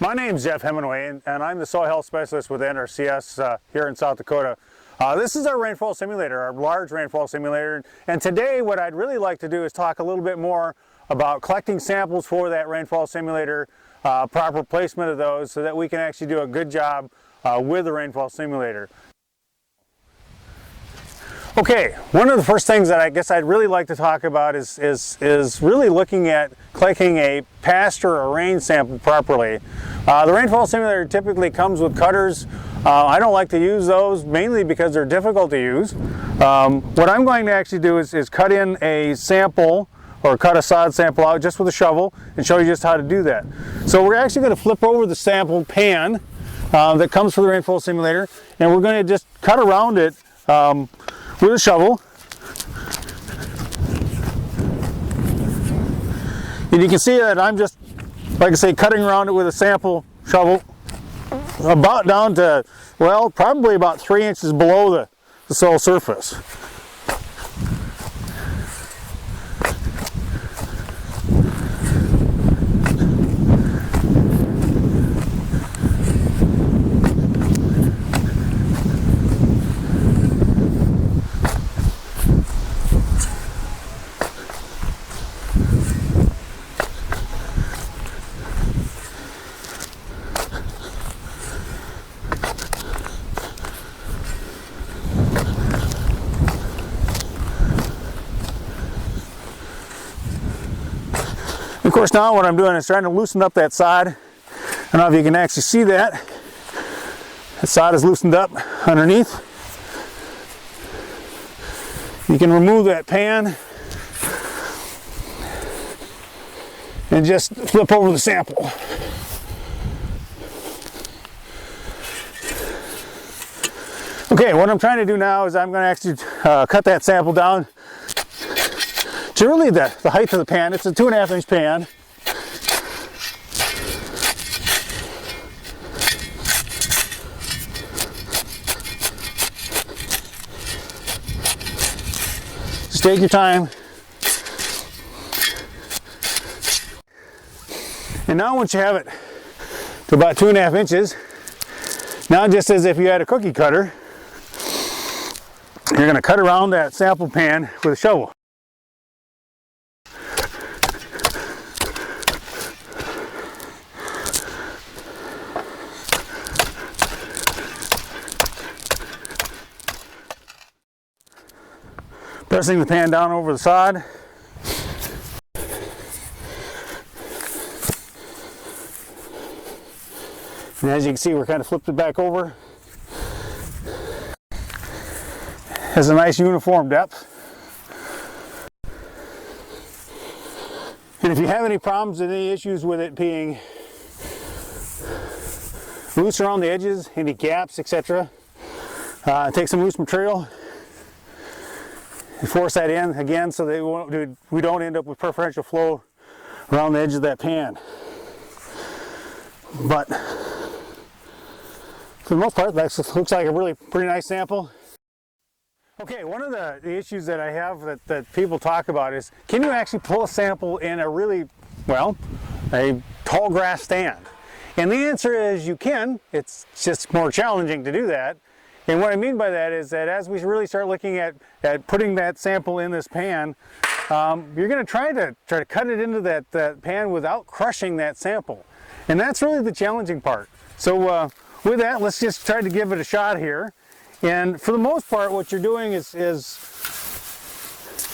My name's Jeff Hemingway, and I'm the soil health specialist with NRCS here in South Dakota. This is our rainfall simulator, our large rainfall simulator, and today what I'd really like to do is talk a little bit more about collecting samples for that rainfall simulator, proper placement of those so that we can actually do a good job with the rainfall simulator. Okay, one of the first things that I guess I'd really like to talk about is really looking at collecting a past or a rain sample properly. The rainfall simulator typically comes with cutters. I don't like to use those mainly because they're difficult to use. What I'm going to actually do is cut in a sample or cut a sod sample out just with a shovel and show you just how to do that. So we're actually going to flip over the sample pan that comes from the rainfall simulator, and we're going to just cut around it with a shovel. And you can see that I'm just, like I say, cutting around it with a sample shovel about down to, well, probably about 3 inches below the soil surface. Of course, now what I'm doing is trying to loosen up that sod. I don't know if you can actually see that. The sod is loosened up underneath. You can remove that pan and just flip over the sample. Okay, what I'm trying to do now is I'm going to actually cut that sample down to really the height of the pan. It's a 2.5 inch pan. Just take your time. And now once you have it to about 2.5 inches, now just as if you had a cookie cutter, you're going to cut around that sample pan with a shovel. Pressing the pan down over the sod. And as you can see, we're kind of flipped it back over. Has a nice uniform depth. And if you have any problems and any issues with it being loose around the edges, any gaps, etc., take some loose material and force that in again so that we don't end up with preferential flow around the edge of that pan. But for the most part, that looks like a really pretty nice sample. Okay, one of the issues that I have that people talk about is, can you actually pull a sample in a really, well, a tall grass stand? And the answer is you can. It's just more challenging to do that. And what I mean by that is that as we really start looking at putting that sample in this pan, you're going to try to cut it into that pan without crushing that sample. And that's really the challenging part. So with that, let's just try to give it a shot here. And for the most part, what you're doing is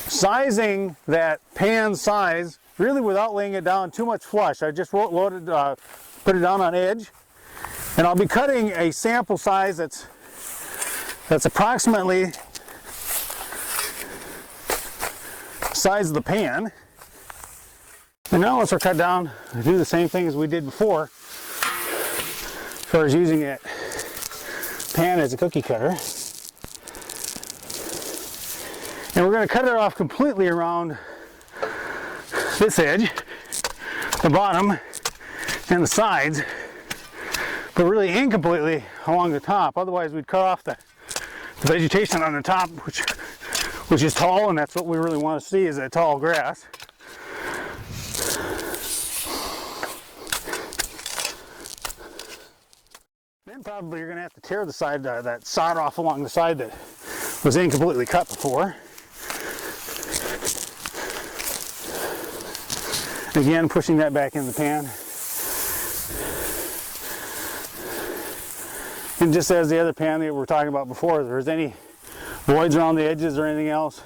sizing that pan size really without laying it down too much flush. I just put it down on edge, and I'll be cutting a sample size that's approximately the size of the pan. And now let's cut down and do the same thing as we did before, as far as using that pan as a cookie cutter. And we're going to cut it off completely around this edge, the bottom, and the sides, but really incompletely along the top. Otherwise we'd cut off the vegetation on the top, which is tall, and that's what we really want to see, is that tall grass. then probably you're going to have to tear the side, that sod off along the side that was incompletely cut before. Again, pushing that back in the pan. And just as the other pan that we were talking about before, if there's any voids around the edges or anything else,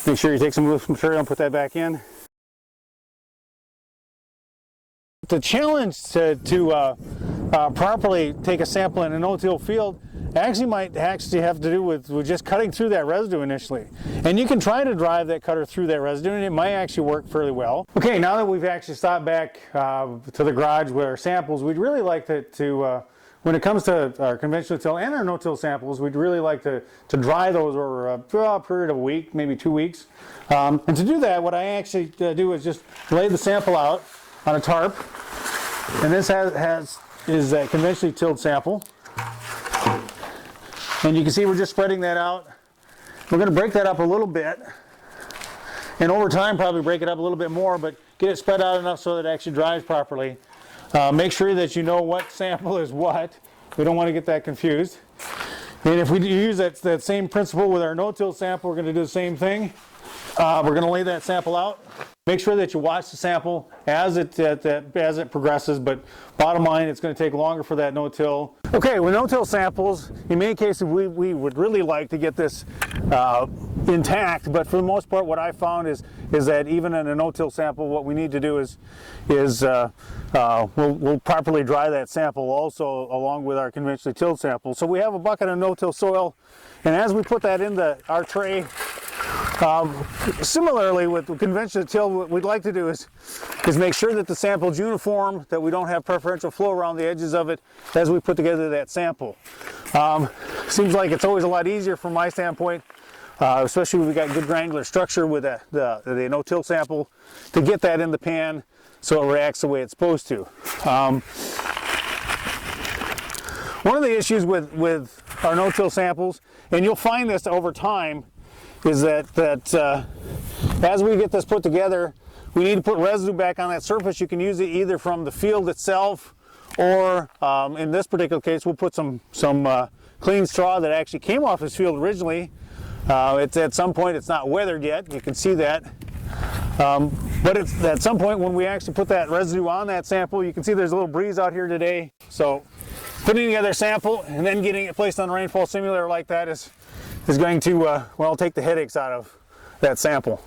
make sure you take some loose material and put that back in. The challenge to properly take a sample in a no-till field might have to do with just cutting through that residue initially. And you can try to drive that cutter through that residue and it might actually work fairly well. Okay, now that we've actually stopped back to the garage with our samples, we'd really like to when it comes to our conventional till and our no-till samples, we'd really like to dry those over a period of a week, maybe 2 weeks. And to do that, what I actually do is just lay the sample out on a tarp. And this is a conventionally tilled sample. And you can see we're just spreading that out. We're going to break that up a little bit. And over time, probably break it up a little bit more, but get it spread out enough so that it actually dries properly. Make sure that you know what sample is what. We don't want to get that confused. And if we use that same principle with our no-till sample, we're going to do the same thing. We're going to lay that sample out. Make sure that you watch the sample as it progresses, but bottom line, it's going to take longer for that no-till. Okay, with no-till samples, in many cases we would really like to get this intact, but for the most part what I found is that even in a no-till sample, what we need to do is we'll properly dry that sample also along with our conventionally tilled sample. So we have a bucket of no-till soil, and as we put that into our tray, similarly with conventional till, what we'd like to do is make sure that the sample is uniform, that we don't have preferential flow around the edges of it as we put together that sample. Seems like it's always a lot easier from my standpoint, especially when we've got good granular structure with the no-till sample, to get that in the pan so it reacts the way it's supposed to. One of the issues with our no-till samples, and you'll find this over time, is that as we get this put together, we need to put residue back on that surface. You can use it either from the field itself, or in this particular case, we'll put some clean straw that actually came off this field originally. It's at some point, it's not weathered yet. You can see that. But it's at some point when we actually put that residue on that sample, you can see there's a little breeze out here today. So putting together a sample and then getting it placed on a rainfall simulator like that is going to, well, take the headaches out of that sample.